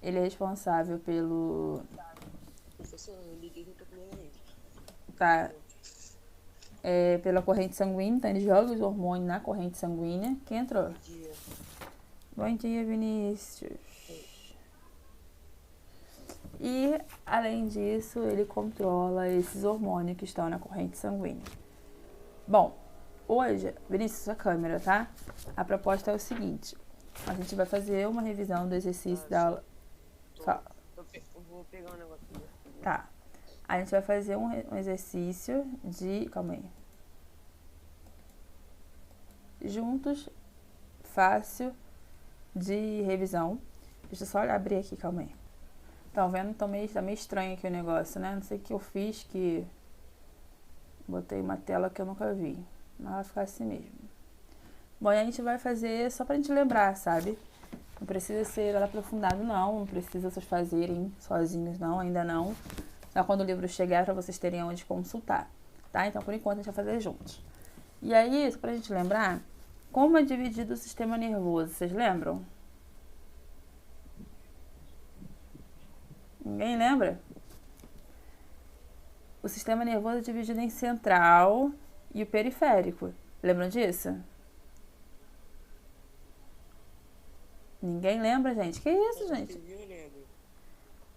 ele é responsável pelo... Professor, eu liguei primeiramente. Tá. Pela corrente sanguínea, então ele joga os hormônios na corrente sanguínea. Quem entrou? Bom dia. Bom dia, Vinícius. E, além disso, ele controla esses hormônios que estão na corrente sanguínea. Bom, hoje, Vinícius, sua câmera, tá? A proposta é o seguinte. A gente vai fazer uma revisão do exercício da aula... Eu vou pegar um negócio aqui. Tá. A gente vai fazer um exercício de... Calma aí. Juntos, fácil, de revisão. Deixa eu só abrir aqui, calma aí. Estão vendo? Tá meio estranho aqui o negócio, né? Não sei o que eu fiz, que... Botei uma tela que eu nunca vi. Mas vai ficar assim mesmo. Bom, e a gente vai fazer só pra gente lembrar, sabe? Não precisa ser nada aprofundado, não. Não precisa vocês fazerem sozinhos, não. Ainda não. Só quando o livro chegar, pra vocês terem onde consultar. Tá? Então, por enquanto, a gente vai fazer juntos. E aí, só pra gente lembrar, como é dividido o sistema nervoso? Vocês lembram? Ninguém lembra? O sistema nervoso é dividido em central e o periférico. Lembram disso? Ninguém lembra, gente? Que isso, gente?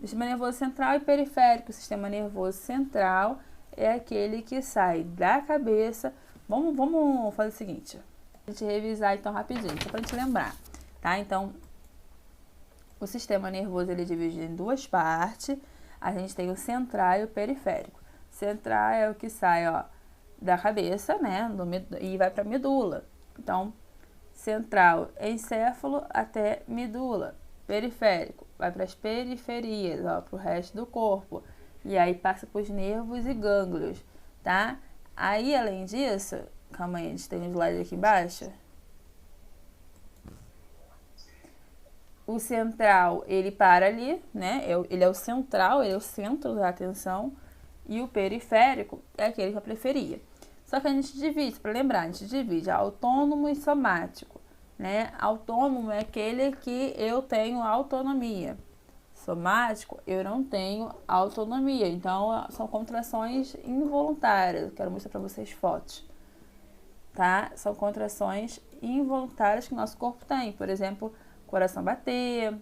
Sistema nervoso central e periférico. O sistema nervoso central é aquele que sai da cabeça. Vamos fazer o seguinte. A gente revisar então rapidinho, só pra gente lembrar. Tá? Então, o sistema nervoso ele é dividido em duas partes. A gente tem o central e o periférico. Central é o que sai, ó, da cabeça, né, e vai para a medula. Então, central, encéfalo até medula. Periférico, vai para as periferias, ó, para o resto do corpo. E aí passa para os nervos e gânglios, tá? Aí, além disso, calma aí, a gente tem um slide aqui embaixo. O central, ele para ali, né? Ele é o central, ele é o centro da atenção. E o periférico é aquele que eu preferia. Só que a gente divide, para lembrar, a gente divide autônomo e somático, né? Autônomo é aquele que eu tenho autonomia. Somático, eu não tenho autonomia. Então, são contrações involuntárias. Eu quero mostrar para vocês fotos. Tá? São contrações involuntárias que o nosso corpo tem. Por exemplo, coração bater,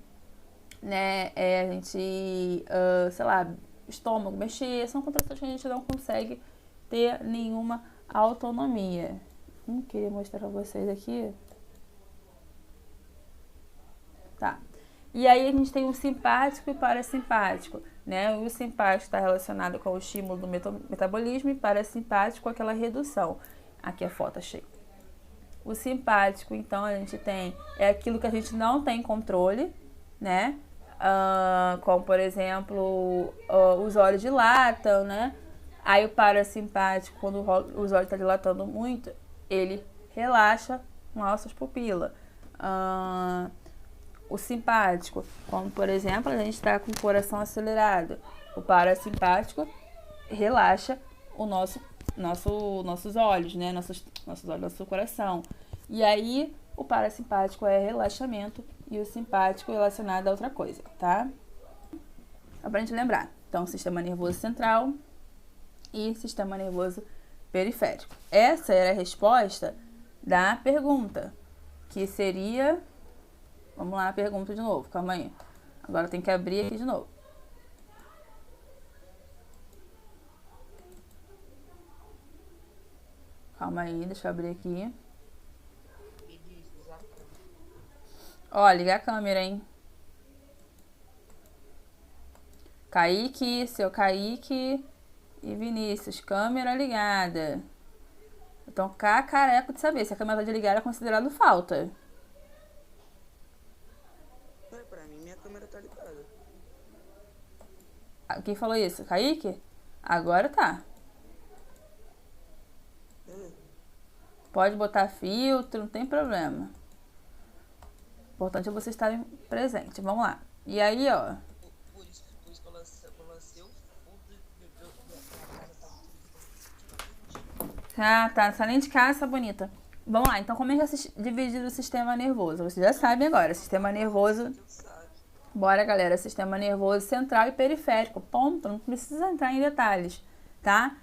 né? A gente, sei lá, estômago mexer, são contrações que a gente não consegue ter nenhuma autonomia. Queria mostrar pra vocês aqui. Tá. E aí a gente tem o simpático e parasimpático, né? O simpático está relacionado com o estímulo do metabolismo e parasimpático com aquela redução. Aqui a foto achei. O simpático, então, a gente tem, é aquilo que a gente não tem controle, né? Como, por exemplo, os olhos dilatam, né? Aí o parasimpático, quando os olhos estão dilatando muito, ele relaxa nossas pupilas. O simpático, como, por exemplo, a gente está com o coração acelerado. O parasimpático relaxa nossos olhos, né? Nossos olhos, nosso coração. E aí, o parasimpático é relaxamento e o simpático relacionado a outra coisa, tá? Só pra gente lembrar. Então, sistema nervoso central e sistema nervoso periférico. Essa era a resposta da pergunta, que seria... Vamos lá, a pergunta de novo, calma aí. Agora tem que abrir aqui de novo. Calma aí, deixa eu abrir aqui. Ó, liga a câmera, hein? Kaique, seu Kaique e Vinícius, câmera ligada. Então, cacareco de saber se a câmera tá ligada é considerado falta. Pra mim, minha câmera tá ligada. Quem falou isso? Kaique? Agora tá. Pode botar filtro, não tem problema. O importante é vocês estarem presentes. Vamos lá. E aí, ó. Por isso que eu lancei o fundo Ah, tá. Não sai nem de casa, bonita. Vamos lá. Então, como é que é dividido o sistema nervoso? Vocês já sabem agora. Sistema nervoso Bora, galera. Sistema nervoso central e periférico. Ponto. Não precisa entrar em detalhes, tá?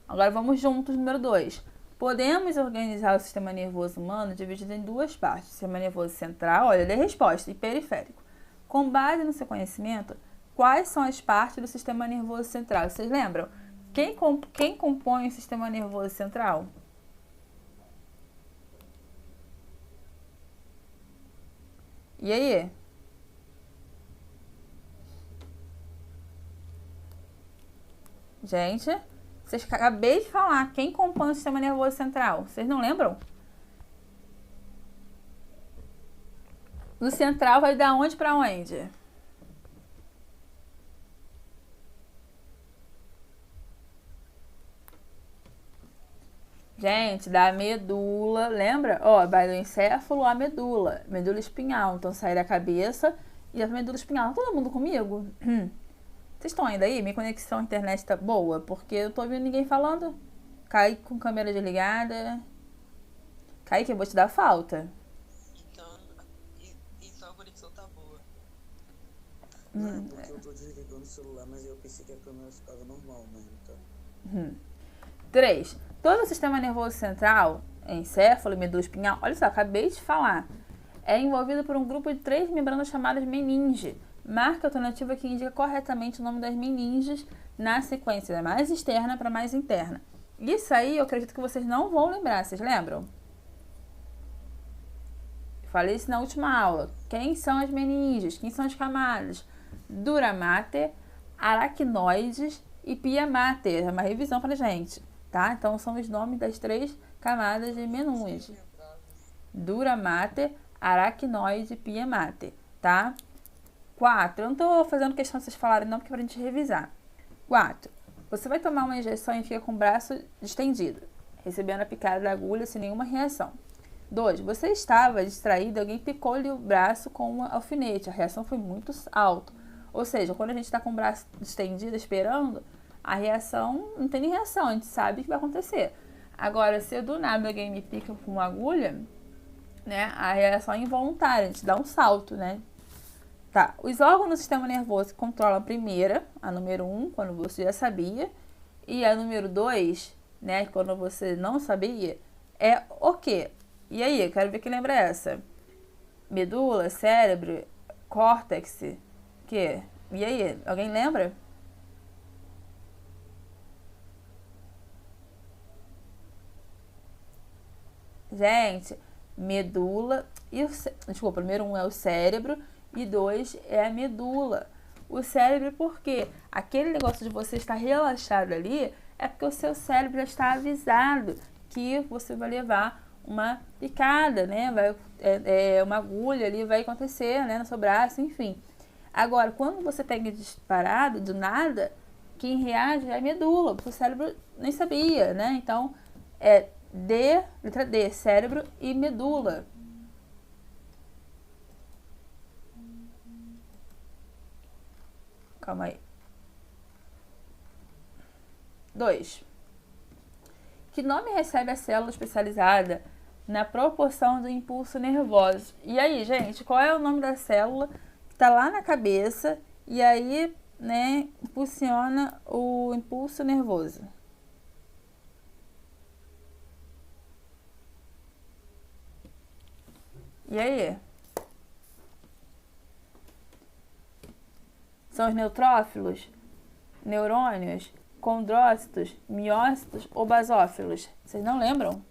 Agora vamos juntos, número 2. Podemos organizar o sistema nervoso humano dividido em duas partes. Sistema nervoso central, olha, dê resposta, e periférico. Com base no seu conhecimento, quais são as partes do sistema nervoso central? Vocês lembram? Quem compõe o sistema nervoso central? E aí? Gente, vocês acabei de falar. Quem compõe o sistema nervoso central? Vocês não lembram? O central vai da onde para onde? Gente, da medula, lembra? Ó, vai do encéfalo à medula. Medula espinhal. Então sai da cabeça e a medula espinhal. Tá todo mundo comigo? Vocês estão ainda aí? Minha conexão à internet tá boa? Porque eu tô ouvindo ninguém falando. Kaique com câmera desligada. Kaique, eu vou te dar falta. Então a conexão tá boa. Não, é porque eu tô desligando o celular, mas eu pensei que a câmera ficava normal, né? Então... 3. Todo o sistema nervoso central, encéfalo e medula espinhal, olha só, acabei de falar, é envolvido por um grupo de 3 membranas chamadas meninge. Marca alternativa que indica corretamente o nome das meninges na sequência da mais externa para mais interna. Isso aí eu acredito que vocês não vão lembrar, vocês lembram? Falei isso na última aula. Quem são as meninges? Quem são as camadas? Dura mater, aracnoides e pia mater. É uma revisão pra gente, tá? Então são os nomes das 3 camadas de meninge. Dura mater, aracnoide e pia mater, tá? 4. Eu não tô fazendo questão de vocês falarem não, porque é pra gente revisar. 4. Você vai tomar uma injeção e fica com o braço distendido, recebendo a picada da agulha sem nenhuma reação. 2. Você estava distraído e alguém picou-lhe o braço com um alfinete. A reação foi muito alta. Ou seja, quando a gente está com o braço distendido esperando, a reação não tem nem reação, a gente sabe o que vai acontecer. Agora, se do nada alguém me pica com uma agulha, né, a reação é involuntária, a gente dá um salto, né? Tá, os órgãos do sistema nervoso que controlam a primeira, a número 1, quando você já sabia, e a número 2, né, quando você não sabia, é o quê? E aí, eu quero ver quem lembra essa. Medula, cérebro, córtex, que? E aí, alguém lembra? Gente, medula, desculpa, número 1 é o cérebro e 2 é a medula. O cérebro, por quê? Aquele negócio de você estar relaxado ali é porque o seu cérebro já está avisado que você vai levar uma picada, né? Uma agulha ali vai acontecer, né, no seu braço, enfim. Agora, quando você pega disparado, do nada, quem reage é a medula, porque o cérebro nem sabia, né? Então, letra D, cérebro e medula. Calma aí. 2. Que nome recebe a célula especializada na proporção do impulso nervoso? E aí, gente, qual é o nome da célula que está lá na cabeça e aí, né, impulsiona o impulso nervoso? E aí? São os neutrófilos, neurônios, condrócitos, miócitos ou basófilos? Vocês não lembram?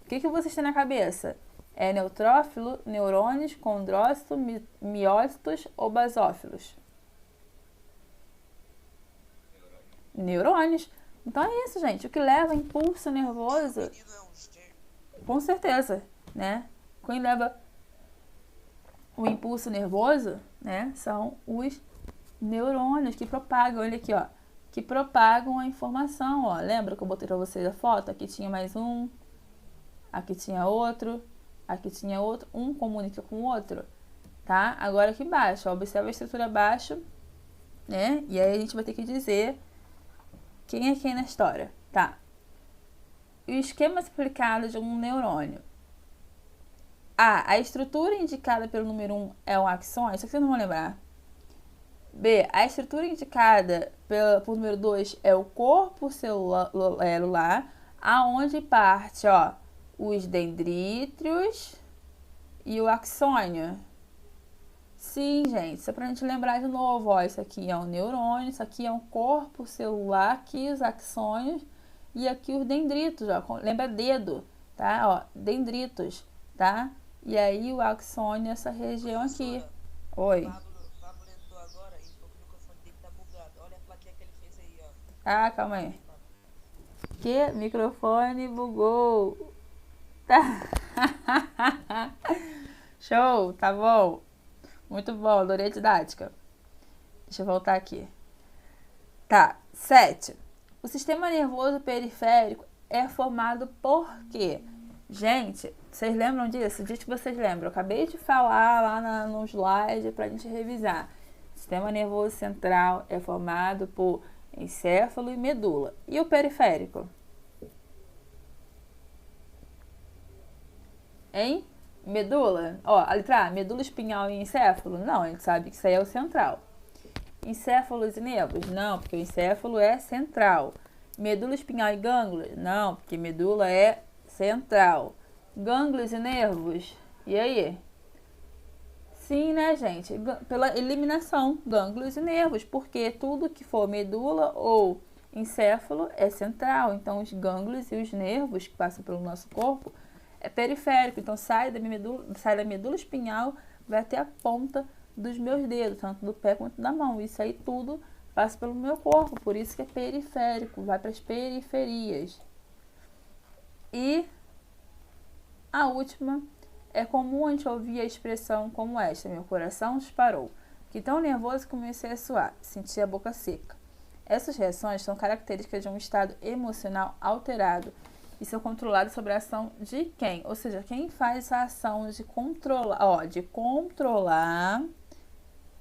O que vocês têm na cabeça? É neutrófilo, neurônios, condrócito, miócitos ou basófilos? Neurônios. Então é isso, gente. O que leva a impulso nervoso... Com certeza, né? Quem leva o impulso nervoso, né, são os neurônios que propagam, olha aqui, ó, que propagam a informação, ó. Lembra que eu botei pra vocês a foto? Aqui tinha mais um, aqui tinha outro, um comunica com o outro, tá? Agora aqui embaixo, ó, observa a estrutura abaixo, né? E aí a gente vai ter que dizer quem é quem na história, tá? O esquema explicado de um neurônio. A estrutura indicada pelo número 1 é um axônio, isso aqui vocês não vão lembrar. B, a estrutura indicada por número 2 é o corpo celular, aonde parte, ó, os dendrícios e o axônio. Sim, gente, isso é pra gente lembrar de novo, ó, isso aqui é um neurônio, isso aqui é um corpo celular, aqui os axônios e aqui os dendritos, ó, lembra dedo, tá, ó, dendritos, tá? E aí o axônio, essa região aqui. Oi. Pablo entrou agora e falou que o microfone dele tá bugado. Olha a plaquinha que ele fez aí, ó. Ah, calma aí. Que microfone bugou. Tá. Show, tá bom. Muito bom, adorei a didática. Deixa eu voltar aqui. Tá, 7. O sistema nervoso periférico é formado por quê? Gente, vocês lembram disso? Diz que vocês lembram. Eu acabei de falar lá no slide pra gente revisar. O sistema nervoso central é formado por encéfalo e medula. E o periférico? Hein? Medula? Ó, a letra A, medula espinhal e encéfalo? Não, a gente sabe que isso aí é o central. Encéfalos e nervos? Não, porque o encéfalo é central. Medula espinhal e gânglios? Não, porque medula é central. Gânglios e nervos? E aí? Sim, né, gente? Pela eliminação, gânglios e nervos, porque tudo que for medula ou encéfalo é central. Então, os gânglios e os nervos que passam pelo nosso corpo é periférico. Então, sai da medula espinhal, vai até a ponta dos meus dedos, tanto do pé quanto da mão. Isso aí tudo passa pelo meu corpo, por isso que é periférico, vai para as periferias. E a última, é comum a gente ouvir a expressão como esta: meu coração disparou. Fiquei tão nervoso que comecei a suar, senti a boca seca. Essas reações são características de um estado emocional alterado e são controladas sob a ação de quem? Ou seja, quem faz essa ação de controlar,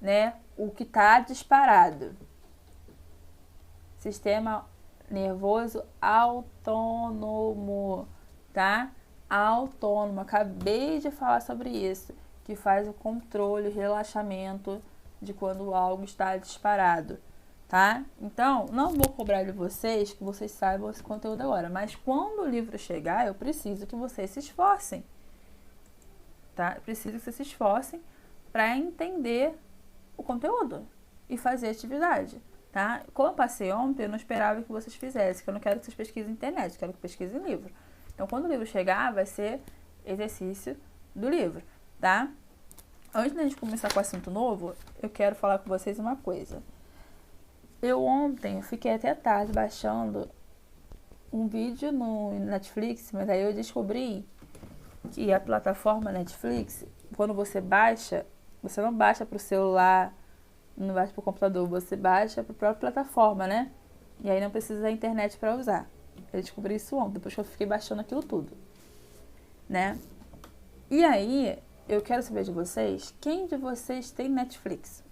né, o que está disparado. Sistema nervoso autônomo, tá? Autônomo, acabei de falar sobre isso, que faz o controle, relaxamento de quando algo está disparado, tá? Então, não vou cobrar de vocês que vocês saibam esse conteúdo agora, mas quando o livro chegar, eu preciso que vocês se esforcem, tá? Eu preciso que vocês se esforcem para entender o conteúdo e fazer atividade, tá? Como eu passei ontem, eu não esperava que vocês fizessem, que eu não quero que vocês pesquisem na internet, eu quero que pesquisem livro. Então, quando o livro chegar, vai ser exercício do livro, tá? Antes da gente começar com o assunto novo, eu quero falar com vocês uma coisa. Eu ontem fiquei até tarde baixando um vídeo no Netflix, mas aí eu descobri que a plataforma Netflix, quando você baixa, você não baixa para o celular, não baixa para o computador, você baixa para a própria plataforma, né? E aí não precisa da internet para usar. Eu descobri isso ontem, depois que eu fiquei baixando aquilo tudo, né? E aí, eu quero saber de vocês, quem de vocês tem Netflix?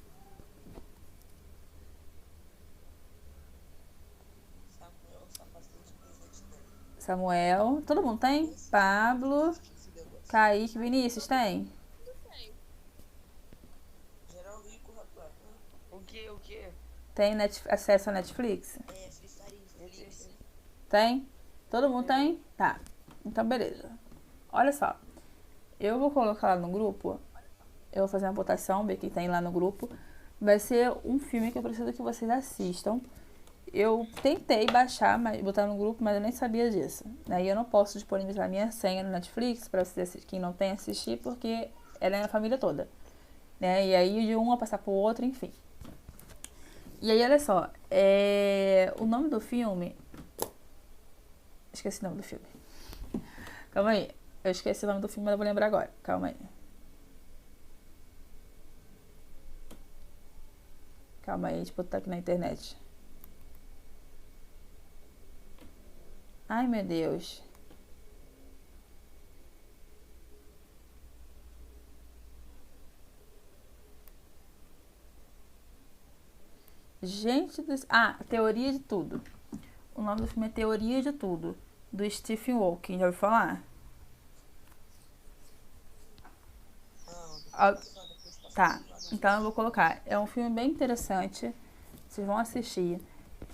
Samuel, todo mundo tem? Pablo, Kaique, Vinícius, tem? Geral rico, rapaz. O quê? Tem acesso a Netflix? Netflix. Tem? Todo mundo tem? Tá. Então, beleza. Olha só. Eu vou colocar lá no grupo. Eu vou fazer uma votação, ver quem tem lá no grupo. Vai ser um filme que eu preciso que vocês assistam. Eu tentei baixar, botar no grupo, mas eu nem sabia disso. Aí eu não posso disponibilizar minha senha no Netflix para quem não tem assistir, porque ela é a família toda, né? E aí de um vai passar pro outro, enfim. E aí, olha só. O nome do filme... Esqueci o nome do filme. Calma aí. Eu esqueci o nome do filme, mas eu vou lembrar agora. Calma aí. Calma aí, deixa eu botar aqui na internet. Ai, meu Deus. Gente do... Teoria de Tudo. O nome do filme é Teoria de Tudo, do Stephen Hawking. Já ouviu falar? Tá, então eu vou colocar. É um filme bem interessante. Vocês vão assistir.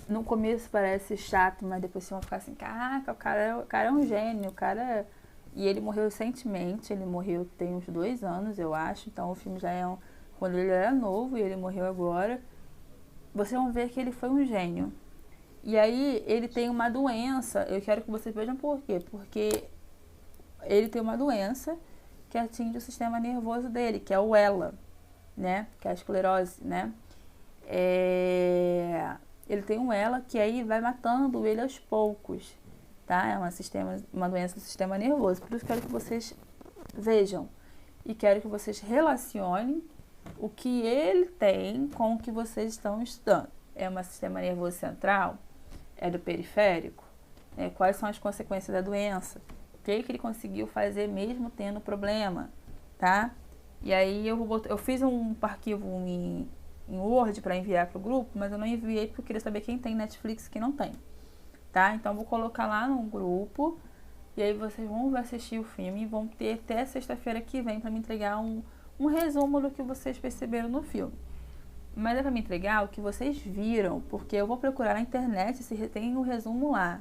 No começo parece chato, mas depois vocês vão ficar assim, caraca, o cara é um gênio, o cara... E ele morreu recentemente, ele morreu tem uns 2 anos, eu acho. Então o filme já é quando ele era novo e ele morreu agora. Vocês vão ver que ele foi um gênio. E aí ele tem uma doença, eu quero que vocês vejam por quê. Porque ele tem uma doença que atinge o sistema nervoso dele, que é o ELA, né? Que é a esclerose, né? Ele tem um ELA que aí vai matando ele aos poucos, tá? É uma doença do sistema nervoso. Por isso quero que vocês vejam e quero que vocês relacionem o que ele tem com o que vocês estão estudando. É um sistema nervoso central? É do periférico? Quais são as consequências da doença? O que ele conseguiu fazer mesmo tendo problema, tá? E aí eu fiz um arquivo em Word para enviar para o grupo, mas eu não enviei porque eu queria saber quem tem Netflix e quem não tem, tá? Então eu vou colocar lá no grupo e aí vocês vão assistir o filme e vão ter até sexta-feira que vem para me entregar um resumo do que vocês perceberam no filme. Mas é para me entregar o que vocês viram, porque eu vou procurar na internet se tem o resumo lá.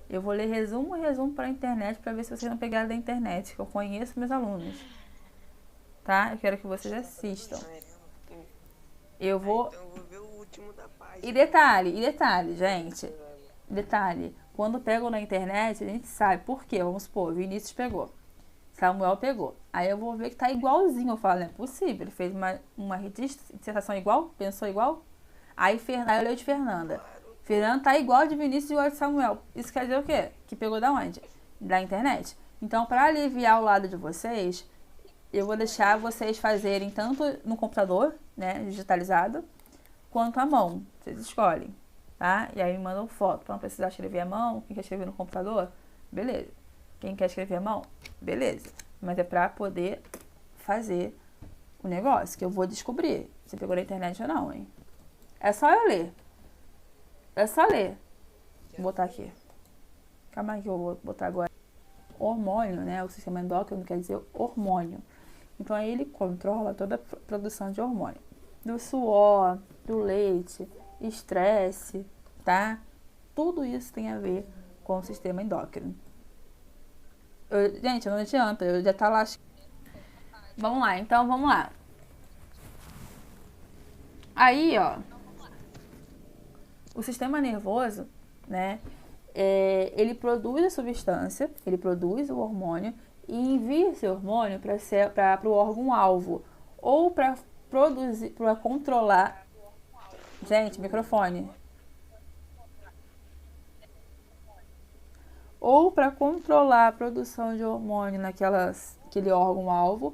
Eu vou ler resumo para a internet para ver se vocês não pegaram da internet, que eu conheço meus alunos. Tá? Eu quero que vocês assistam. Eu vou... Então eu vou ver o último da página. E detalhe, gente. Detalhe. Quando pegam na internet, a gente sabe por quê. Vamos supor, Vinícius pegou. Samuel pegou. Aí eu vou ver que tá igualzinho. Eu falo, não é possível. Ele fez uma dissertação igual? Pensou igual? Aí eu leio de Fernanda. Fernanda tá igual de Vinícius e igual de Samuel. Isso quer dizer o quê? Que pegou da onde? Da internet. Então, para aliviar o lado de vocês, eu vou deixar vocês fazerem tanto no computador, né, digitalizado, quanto à mão. Vocês escolhem, tá? E aí me mandam foto. Para não precisar escrever à mão. Quem quer escrever no computador, beleza. Quem quer escrever à mão, beleza. Mas é para poder fazer o negócio, que eu vou descobrir se pegou na internet ou não, hein? É só eu ler. É só ler. Vou botar aqui. Calma aí que eu vou botar agora. Hormônio, né? O sistema endócrino quer dizer hormônio. Então aí ele controla toda a produção de hormônio. Do suor, do leite, estresse, tá? Tudo isso tem a ver com o sistema endócrino. Gente, não adianta, eu já tá lá. Vamos lá, então vamos lá. Aí, ó. O sistema nervoso, né? Ele produz a substância, ele produz o hormônio e envia esse hormônio para o órgão-alvo ou para produzir, para controlar. Gente, microfone. Ou para controlar a produção de hormônio naquele órgão-alvo,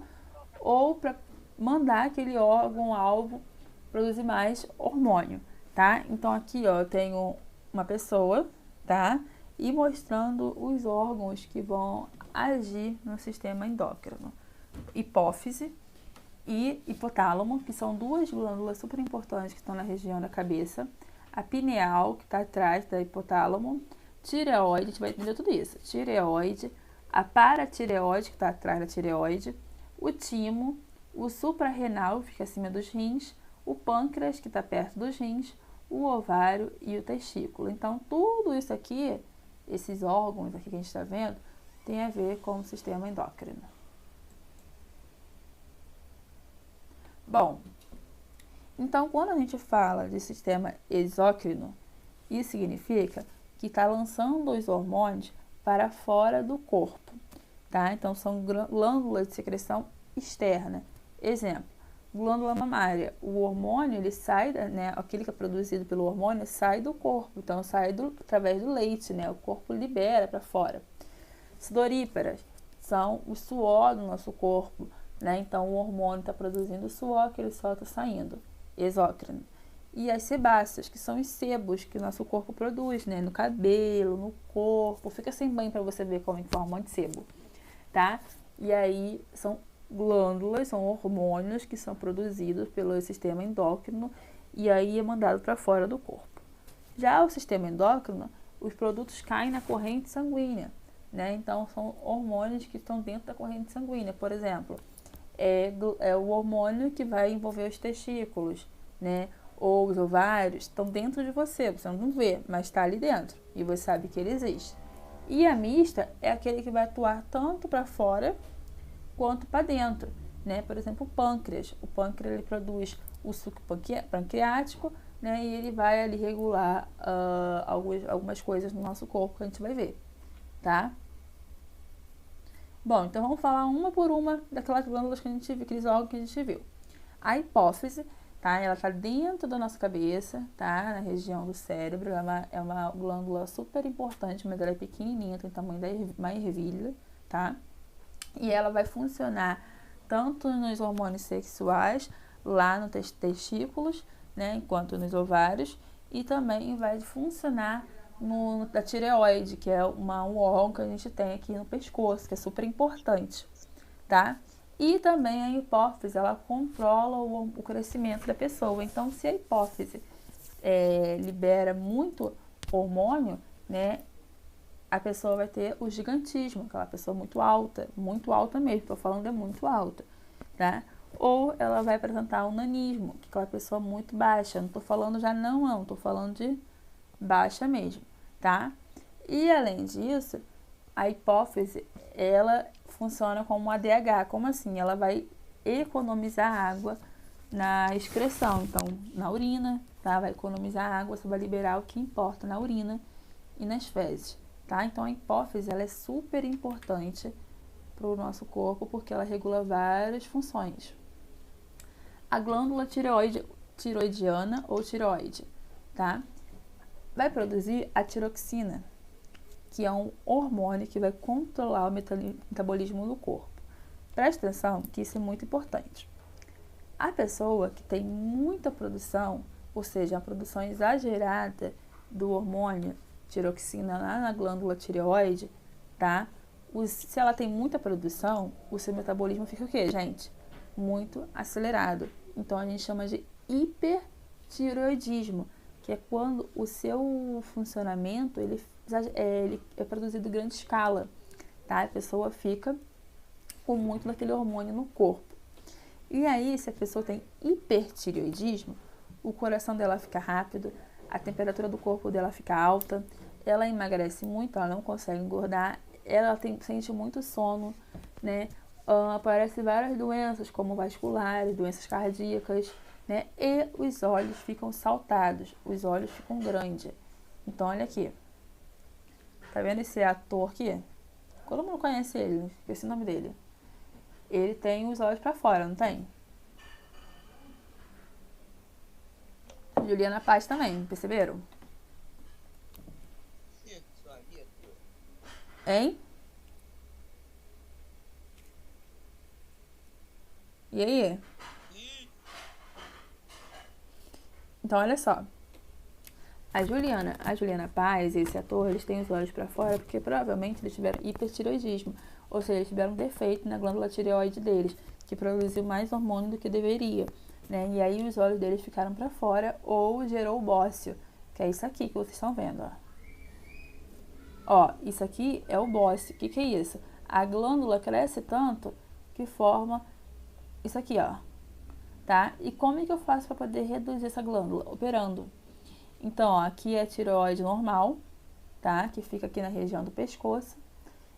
ou para mandar aquele órgão-alvo produzir mais hormônio, tá? Então aqui, ó, eu tenho uma pessoa, tá? E mostrando os órgãos que vão agir no sistema endócrino. Hipófise e hipotálamo, que são 2 glândulas super importantes que estão na região da cabeça. A pineal, que está atrás da hipotálamo. Tireoide, a gente vai entender tudo isso. Tireoide, a paratireoide, que está atrás da tireoide. O timo, o suprarrenal, que fica acima dos rins. O pâncreas, que está perto dos rins. O ovário e o testículo. Então, tudo isso aqui, esses órgãos aqui que a gente está vendo, tem a ver com o sistema endócrino. Bom, então quando a gente fala de sistema exócrino, isso significa que está lançando os hormônios para fora do corpo, tá? Então são glândulas de secreção externa. Exemplo, glândula mamária. O hormônio, ele sai, né? Aquele que é produzido pelo hormônio sai do corpo, então sai através do leite, né? O corpo libera para fora. Sudoríparas são o suor do nosso corpo, né? Então o hormônio está produzindo o suor, aquele suor está saindo, exócrino. E as sebáceas, que são os sebos que o nosso corpo produz, né? No cabelo, no corpo. Fica sem banho para você ver como é que é o hormônio de sebo, tá? E aí são glândulas, são hormônios que são produzidos pelo sistema endócrino e aí é mandado para fora do corpo. Já o sistema endócrino, os produtos caem na corrente sanguínea, né? Então são hormônios que estão dentro da corrente sanguínea. Por exemplo, é o hormônio que vai envolver os testículos, né? Ou os ovários, estão dentro de você não vê, mas está ali dentro, e você sabe que ele existe. E a mista é aquele que vai atuar tanto para fora quanto para dentro, né? Por exemplo, o pâncreas. O pâncreas ele produz o suco pancreático, né? E ele vai ali regular algumas coisas no nosso corpo que a gente vai ver, tá? Bom, então vamos falar uma por uma daquelas glândulas que a gente viu, aqueles órgãos que a gente viu. A hipófise, tá? Ela tá dentro da nossa cabeça, tá? Na região do cérebro. É uma glândula super importante, mas ela é pequenininha, tem o tamanho da uma ervilha, tá? E ela vai funcionar tanto nos hormônios sexuais, lá nos testículos, né? Quanto nos ovários. E também vai funcionar da tireoide, que é um órgão que a gente tem aqui no pescoço, que é super importante, tá? E também a hipófise, ela controla o crescimento da pessoa. Então, se a hipófise libera muito hormônio, né, a pessoa vai ter o gigantismo, aquela pessoa muito alta mesmo, tô falando é muito alta, tá? Ou ela vai apresentar o nanismo, que é aquela pessoa muito baixa. Não tô falando já não, tô falando de baixa mesmo, tá? E além disso, a hipófise, ela funciona como um ADH. Como assim? Ela vai economizar água na excreção, então na urina, tá? Vai economizar água, você vai liberar o que importa na urina e nas fezes, tá? Então a hipófise, ela é super importante para o nosso corpo porque ela regula várias funções. A glândula tiroidiana ou tireoide, tá? Vai produzir a tiroxina, que é um hormônio que vai controlar o metabolismo do corpo. Presta atenção que isso é muito importante. A pessoa que tem muita produção, ou seja, a produção exagerada do hormônio tiroxina lá na glândula tireoide, tá? Se ela tem muita produção, o seu metabolismo fica o quê, gente? Muito acelerado. Então, a gente chama de hipertireoidismo, que é quando o seu funcionamento ele é produzido em grande escala, tá? A pessoa fica com muito daquele hormônio no corpo. E aí, se a pessoa tem hipertireoidismo, o coração dela fica rápido, a temperatura do corpo dela fica alta, ela emagrece muito, ela não consegue engordar, ela sente muito sono, né? Aparecem várias doenças, como vasculares, doenças cardíacas, né? E os olhos ficam saltados, os olhos ficam grandes. Então, olha aqui. Tá vendo esse ator aqui? Todo mundo conhece ele, esqueci o nome dele. Ele tem os olhos pra fora, não tem? Juliana Paz também, perceberam? Hein? E aí? Então, olha só. A Juliana Paz e esse ator, eles têm os olhos para fora porque provavelmente eles tiveram hipertireoidismo. Ou seja, eles tiveram um defeito na glândula tireoide deles, que produziu mais hormônio do que deveria, né? E aí os olhos deles ficaram para fora ou gerou bócio, que é isso aqui que vocês estão vendo, ó. Ó, isso aqui é o bócio. O que é isso? A glândula cresce tanto que forma isso aqui, ó. Tá? E como é que eu faço para poder reduzir essa glândula? Operando. Então, ó, aqui é a tireoide normal, tá? Que fica aqui na região do pescoço.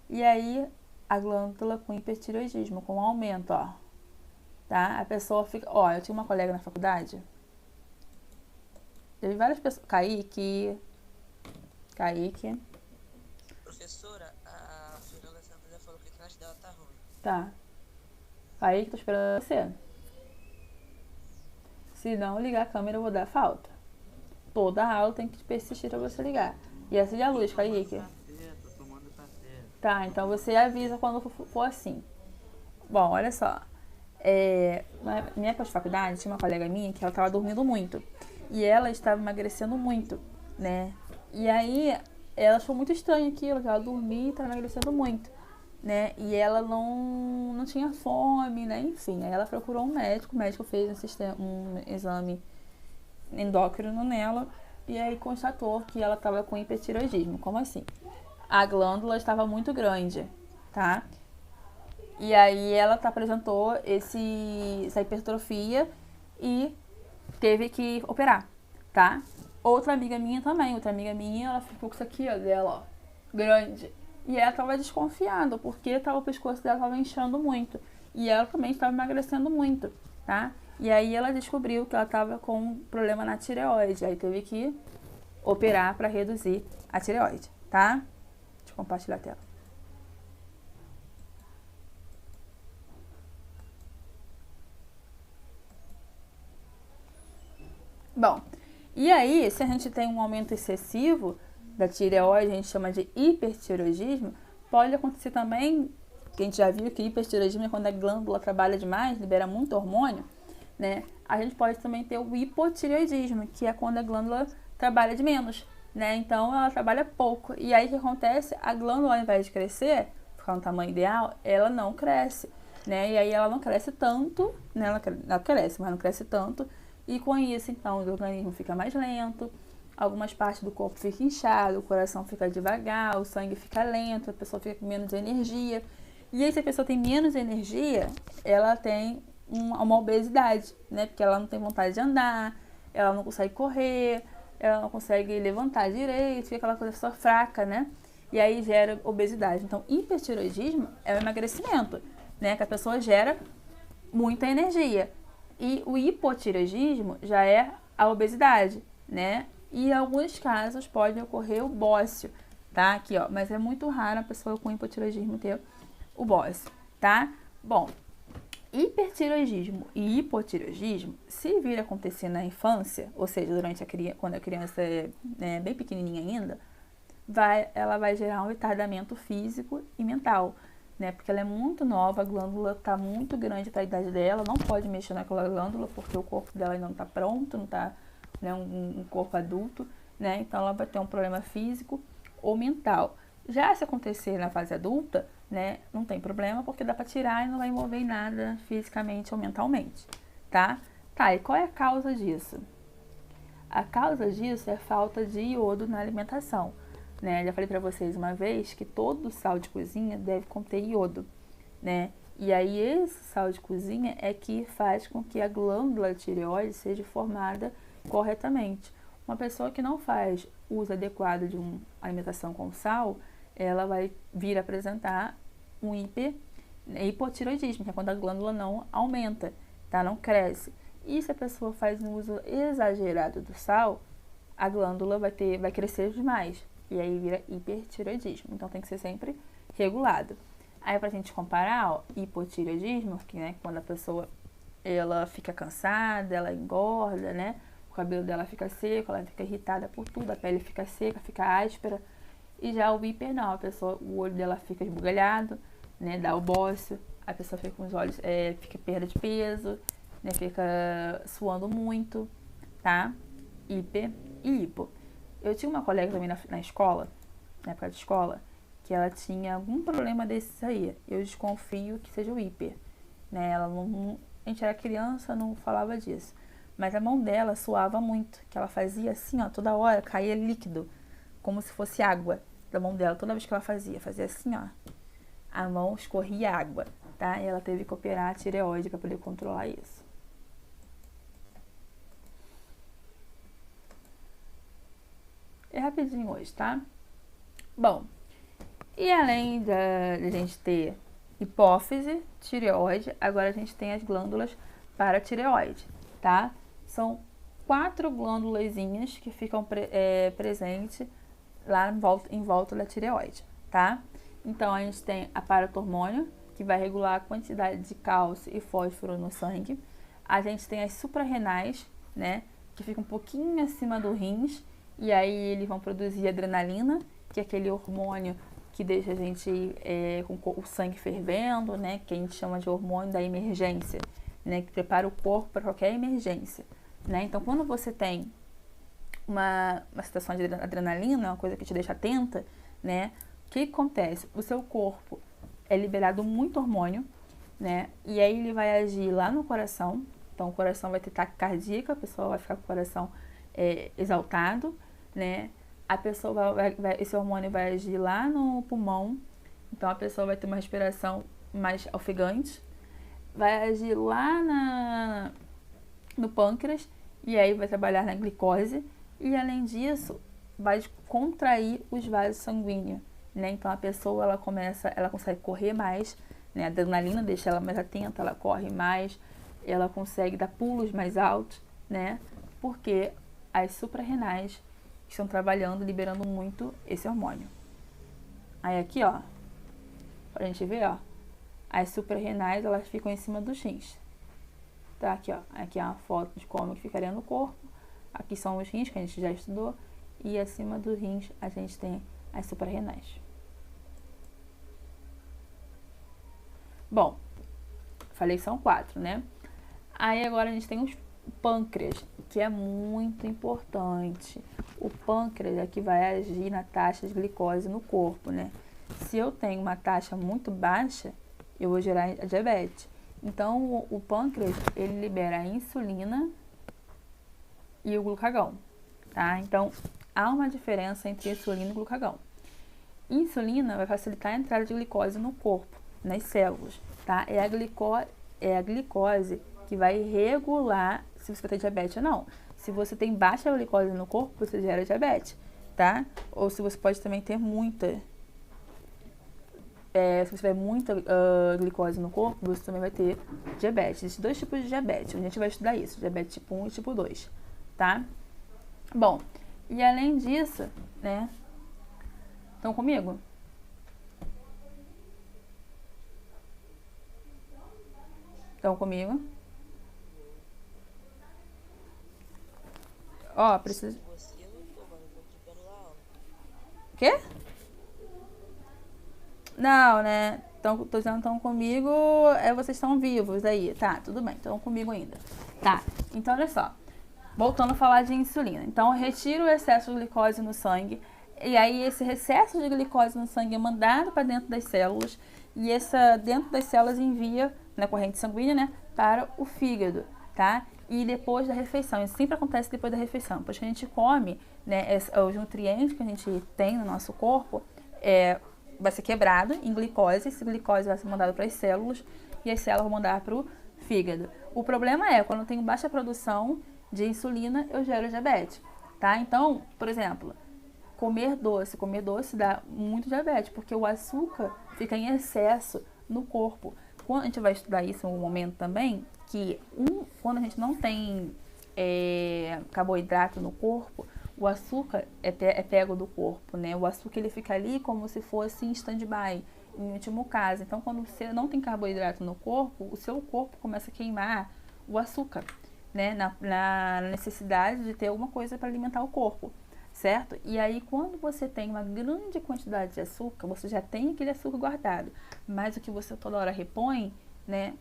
E aí, a glândula com hipertireoidismo, com aumento, ó. Tá? A pessoa fica... Ó, eu tinha uma colega na faculdade. Teve várias pessoas... Kaique. Professora, a Fernanda Santana falou que a classe dela tá ruim. Tá. Kaique, tô esperando você. Se não ligar a câmera, eu vou dar falta. Toda aula tem que persistir pra você ligar. E acende a luz, Kaique. Tô tomando café. Tá, então você avisa quando for assim. Bom, olha só. Na minha época de faculdade, tinha uma colega minha que ela tava dormindo muito. E ela estava emagrecendo muito, né? E aí, ela achou muito estranho aquilo, que ela dormia e estava emagrecendo muito, né? E ela não tinha fome, né? Enfim, aí ela procurou um médico. O médico fez um exame endócrino nela. E aí constatou que ela estava com hipertireoidismo. Como assim? A glândula estava muito grande, tá? E aí ela apresentou essa hipertrofia e teve que operar, tá? Outra amiga minha também, ela ficou com isso aqui, ó, dela, ó, grande. E ela tava desconfiada, porque o pescoço dela tava inchando muito. E ela também estava emagrecendo muito, tá? E aí ela descobriu que ela tava com um problema na tireoide. Aí teve que operar para reduzir a tireoide, tá? Deixa eu compartilhar a tela. Bom, e aí, se a gente tem um aumento excessivo da tireoide, a gente chama de hipertireoidismo, pode acontecer também, que a gente já viu que hipertireoidismo é quando a glândula trabalha demais, libera muito hormônio, né? A gente pode também ter o hipotireoidismo, que é quando a glândula trabalha de menos, né? Então, ela trabalha pouco. E aí, o que acontece? A glândula, ao invés de crescer, ficar no tamanho ideal, ela não cresce, né? E aí, ela não cresce tanto, né? Ela cresce, mas não cresce tanto. E com isso, então, o organismo fica mais lento, algumas partes do corpo ficam inchadas, o coração fica devagar, o sangue fica lento, a pessoa fica com menos energia. E aí, se a pessoa tem menos energia, ela tem uma obesidade, né? Porque ela não tem vontade de andar, ela não consegue correr, ela não consegue levantar direito, fica aquela coisa só fraca, né? E aí gera obesidade. Então, hipertireoidismo é o emagrecimento, né? Que a pessoa gera muita energia. E o hipotireoidismo já é a obesidade, né? E em alguns casos pode ocorrer o bócio, tá? Aqui, ó. Mas é muito raro a pessoa com hipotireoidismo ter o bócio, tá? Bom, hipertireoidismo e hipotireoidismo, se vir a acontecer na infância, ou seja, quando a criança é bem pequenininha ainda, ela vai gerar um retardamento físico e mental, né? Porque ela é muito nova, a glândula está muito grande para a idade dela, não pode mexer naquela glândula porque o corpo dela ainda não está pronto, não está, né, um corpo adulto, né? Então ela vai ter um problema físico ou mental. Já se acontecer na fase adulta, né, não tem problema porque dá para tirar e não vai envolver em nada fisicamente ou mentalmente, tá? Tá, e qual é a causa disso? A causa disso é a falta de iodo na alimentação. Né? Já falei para vocês uma vez que todo sal de cozinha deve conter iodo, né? E aí esse sal de cozinha é que faz com que a glândula tireoide seja formada corretamente. Uma pessoa que não faz uso adequado de uma alimentação com sal, ela vai vir a apresentar um hipotireoidismo, que é quando a glândula não aumenta, tá? Não cresce. E se a pessoa faz um uso exagerado do sal, a glândula vai crescer demais. E aí vira hipertireoidismo. Então tem que ser sempre regulado. Aí pra gente comparar, ó, hipotireoidismo, que, né, quando a pessoa ela fica cansada, ela engorda, né? O cabelo dela fica seco, ela fica irritada por tudo, a pele fica seca, fica áspera. E já o hiper não, o olho dela fica esbugalhado, né? Dá o bócio, a pessoa fica com os olhos, fica perda de peso, né? Fica suando muito, tá? Hiper e hipo. Eu tinha uma colega também na escola, na época de escola, que ela tinha algum problema desses aí. Eu desconfio que seja o hiper, né? Ela não, a gente era criança, não falava disso. Mas a mão dela suava muito, que ela fazia assim, ó, toda hora caía líquido, como se fosse água da mão dela. Toda vez que ela fazia assim, ó, a mão escorria água, tá? E ela teve que operar a tireoide para poder controlar isso. É rapidinho hoje, tá? Bom, e além da gente ter hipófise, tireoide, agora a gente tem as glândulas paratireoide, tá? São 4 glândulazinhas que ficam presentes lá em volta da tireoide, tá? Então, a gente tem a paratormônio, que vai regular a quantidade de cálcio e fósforo no sangue. A gente tem as suprarrenais, né, que ficam um pouquinho acima do rins, e aí eles vão produzir adrenalina, que é aquele hormônio que deixa a gente com o sangue fervendo, né, que a gente chama de hormônio da emergência, né, que prepara o corpo para qualquer emergência, né? Então, quando você tem uma situação de adrenalina, uma coisa que te deixa atenta, né, o que acontece? O seu corpo é liberado muito hormônio, né, e aí ele vai agir lá no coração. Então, o coração vai ter taquicardia, a pessoa vai ficar com o coração exaltado, né? A pessoa esse hormônio vai agir lá no pulmão, então a pessoa vai ter uma respiração mais ofegante, vai agir lá no pâncreas e aí vai trabalhar na glicose e além disso vai contrair os vasos sanguíneos, né? Então a pessoa ela consegue correr mais, né? A adrenalina deixa ela mais atenta, ela corre mais, ela consegue dar pulos mais altos, né? Porque as suprarrenais estão trabalhando, liberando muito esse hormônio. Aí aqui, ó, pra gente ver, ó, as suprarrenais, elas ficam em cima dos rins. Tá, aqui, ó, aqui é uma foto de como que ficaria no corpo. Aqui são os rins, que a gente já estudou. E acima dos rins, a gente tem as suprarrenais. Bom, falei que são 4, né? Aí agora a gente tem o pâncreas, que é muito importante. O pâncreas é que vai agir na taxa de glicose no corpo, né? Se eu tenho uma taxa muito baixa, eu vou gerar diabetes. Então, o pâncreas, ele libera a insulina e o glucagão, tá? Então, há uma diferença entre insulina e glucagão. Insulina vai facilitar a entrada de glicose no corpo, nas células, tá? É a glicose que vai regular se você tem diabetes ou não. Se você tem baixa glicose no corpo, você gera diabetes, tá? Ou se você pode também ter muita. Se você tiver muita glicose no corpo, você também vai ter diabetes. Existem 2 tipos de diabetes. A gente vai estudar isso, diabetes tipo 1 e tipo 2, tá? Bom, e além disso, né? Estão comigo? Estão comigo? Ó, preciso... Você eu não tô, mano. Eu tô vendo lá, ó. Quê? Não, né? Tô dizendo estão comigo, vocês estão vivos aí. Tá, tudo bem, estão comigo ainda. Tá, então olha só. Voltando a falar de insulina. Então, retira o excesso de glicose no sangue. E aí, esse excesso de glicose no sangue é mandado para dentro das células. E dentro das células envia, na corrente sanguínea, né? Para o fígado, tá? E depois da refeição. Isso sempre acontece depois da refeição. Depois que a gente come, né? Os nutrientes que a gente tem no nosso corpo, vai ser quebrado em glicose, esse glicose vai ser mandado para as células e as células vão mandar para o fígado. O problema é, quando eu tenho baixa produção de insulina, eu gero diabetes, tá? Então, por exemplo, comer doce dá muito diabetes, porque o açúcar fica em excesso no corpo. Quando a gente vai estudar isso em um momento também, que quando a gente não tem carboidrato no corpo, o açúcar é pego do corpo, né? O açúcar ele fica ali como se fosse em stand-by, em último caso. Então, quando você não tem carboidrato no corpo, o seu corpo começa a queimar o açúcar, né? Na necessidade de ter alguma coisa para alimentar o corpo, certo? E aí, quando você tem uma grande quantidade de açúcar, você já tem aquele açúcar guardado, mas o que você toda hora repõe, né?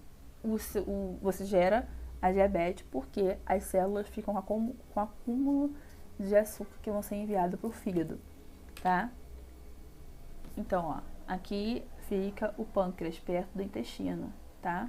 Você gera a diabetes porque as células ficam com acúmulo de açúcar que vão ser enviados para o fígado, tá? Então, ó, aqui fica o pâncreas, perto do intestino, tá?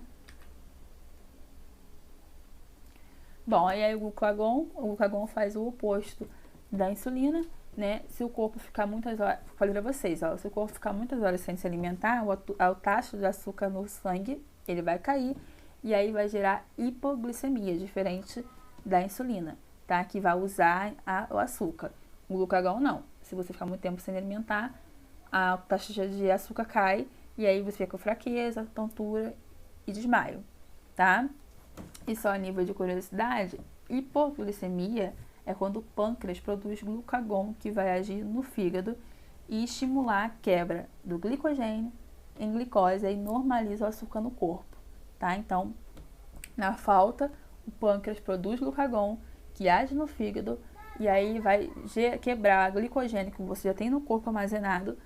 Bom, aí o glucagon faz o oposto da insulina, né? Se o corpo ficar muitas horas, falei pra vocês, ó, se o corpo ficar muitas horas sem se alimentar, a taxa de açúcar no sangue, ele vai cair e aí vai gerar hipoglicemia, diferente da insulina, tá? Que vai usar o açúcar. O glucagon não. Se você ficar muito tempo sem alimentar, a taxa de açúcar cai e aí você fica com fraqueza, tontura e desmaio, tá? E só a nível de curiosidade, hipoglicemia é quando o pâncreas produz glucagon que vai agir no fígado e estimular a quebra do glicogênio em glicose e normaliza o açúcar no corpo, tá? Então, na falta, o pâncreas produz glucagon que age no fígado e aí vai quebrar glicogênio que você já tem no corpo armazenado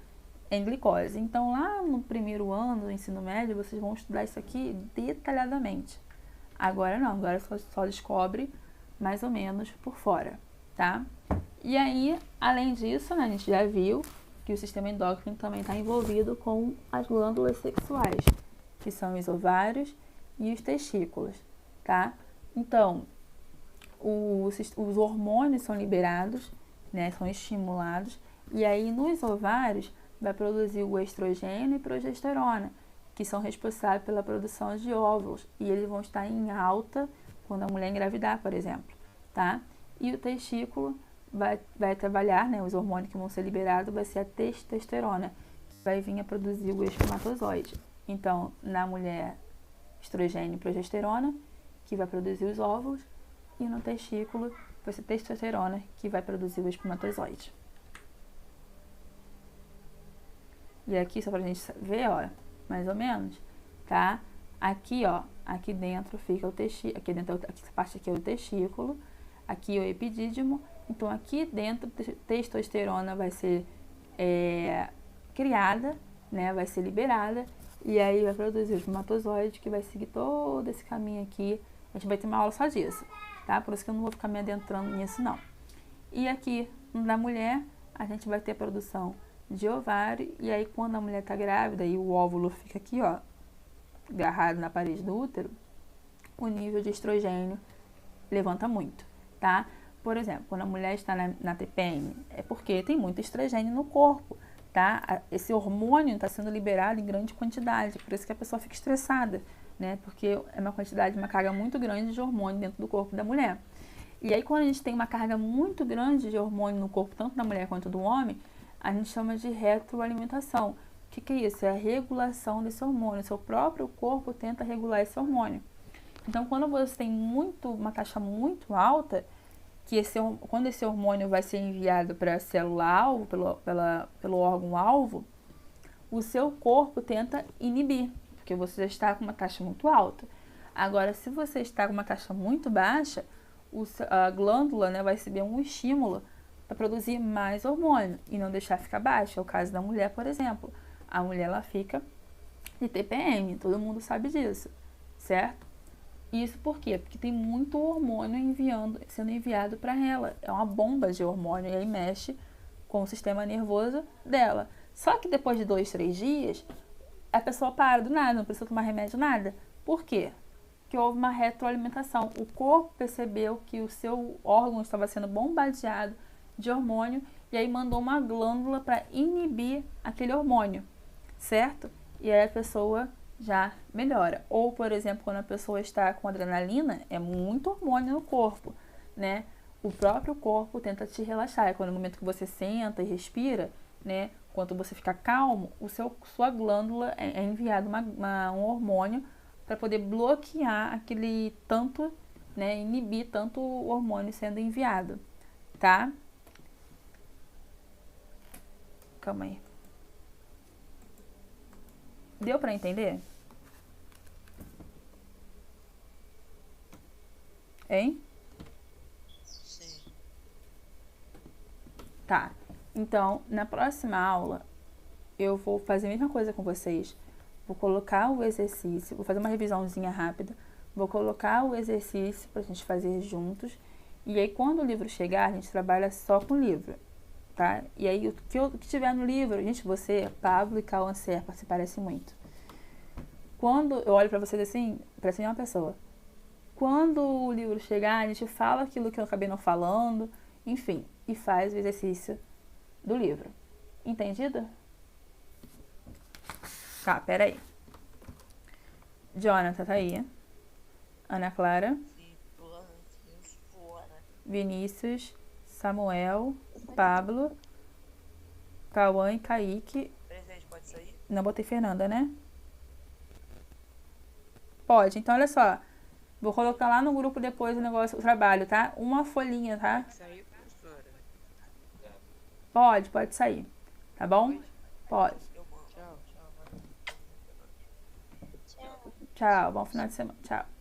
em glicose. Então, lá no primeiro ano do ensino médio, vocês vão estudar isso aqui detalhadamente. Agora não, agora só descobre mais ou menos por fora, tá? E aí, além disso, né, a gente já viu que o sistema endócrino também está envolvido com as glândulas sexuais, que são os ovários e os testículos, tá? Então, os hormônios são liberados, né, são estimulados, e aí nos ovários vai produzir o estrogênio e progesterona, que são responsáveis pela produção de óvulos. E eles vão estar em alta quando a mulher engravidar, por exemplo, tá? E o testículo vai trabalhar, né? Os hormônios que vão ser liberados vai ser a testosterona, que vai vir a produzir o espermatozoide. Então, na mulher, estrogênio e progesterona, que vai produzir os óvulos, e no testículo vai ser testosterona, que vai produzir o espermatozoide. E aqui, só pra gente ver, ó, mais ou menos, tá? Aqui, ó, aqui dentro fica o testículo, aqui dentro, essa parte aqui é o testículo, aqui é o epidídimo. Então, aqui dentro, testosterona vai ser criada, né? Vai ser liberada, e aí vai produzir o espermatozoide, que vai seguir todo esse caminho aqui. A gente vai ter uma aula só disso, tá? Por isso que eu não vou ficar me adentrando nisso, não. E aqui, na mulher, a gente vai ter a produção de ovário, e aí quando a mulher tá grávida e o óvulo fica aqui, ó, agarrado na parede do útero, o nível de estrogênio levanta muito, tá? Por exemplo, quando a mulher está na TPM, é porque tem muito estrogênio no corpo, tá? Esse hormônio está sendo liberado em grande quantidade, por isso que a pessoa fica estressada, né? Porque é uma quantidade, uma carga muito grande de hormônio dentro do corpo da mulher. E aí, quando a gente tem uma carga muito grande de hormônio no corpo, tanto da mulher quanto do homem, a gente chama de retroalimentação. O que é isso? É a regulação desse hormônio. Seu próprio corpo tenta regular esse hormônio. Então, quando você tem uma taxa muito alta, quando esse hormônio vai ser enviado para a célula-alvo, pelo órgão-alvo, o seu corpo tenta inibir, porque você já está com uma taxa muito alta. Agora, se você está com uma taxa muito baixa, a glândula, né, vai receber um estímulo para produzir mais hormônio e não deixar ficar baixo. É o caso da mulher, por exemplo. A mulher, ela fica de TPM, todo mundo sabe disso, certo? Isso por quê? Porque tem muito hormônio sendo enviado para ela. É uma bomba de hormônio e aí mexe com o sistema nervoso dela. Só que depois de 2, 3 dias, a pessoa para do nada, não precisa tomar remédio, nada. Por quê? Porque houve uma retroalimentação. O corpo percebeu que o seu órgão estava sendo bombardeado de hormônio e aí mandou uma glândula para inibir aquele hormônio, certo? E aí a pessoa já melhora. Ou, por exemplo, quando a pessoa está com adrenalina, é muito hormônio no corpo, né? O próprio corpo tenta te relaxar. É quando no momento que você senta e respira, né? Quando você fica calmo, sua glândula é enviado um hormônio para poder bloquear aquele tanto, né? Inibir tanto o hormônio sendo enviado, tá? Calma aí. Deu para entender? Hein? Sim. Tá. Então, na próxima aula, eu vou fazer a mesma coisa com vocês. Vou colocar o exercício, vou fazer uma revisãozinha rápida. Vou colocar o exercício pra gente fazer juntos. E aí, quando o livro chegar, a gente trabalha só com o livro, tá? E aí, o que tiver no livro, gente, você, Pablo e Cauã Serpa, se parecem muito. Quando eu olho pra vocês assim, parece uma pessoa. Quando o livro chegar, a gente fala aquilo que eu acabei não falando, enfim, e faz o exercício do livro. Entendido? Tá, peraí. Jonathan tá aí. Ana Clara. Vinícius, Samuel, Pablo, Cauã e Kaique. Presente, pode sair? Não botei Fernanda, né? Pode, então olha só. Vou colocar lá no grupo depois o trabalho, tá? Uma folhinha, tá? Saiu, professora. Pode sair. Tá bom? Pode. Eu mando. Tchau, tchau. Tchau, bom final de semana. Tchau.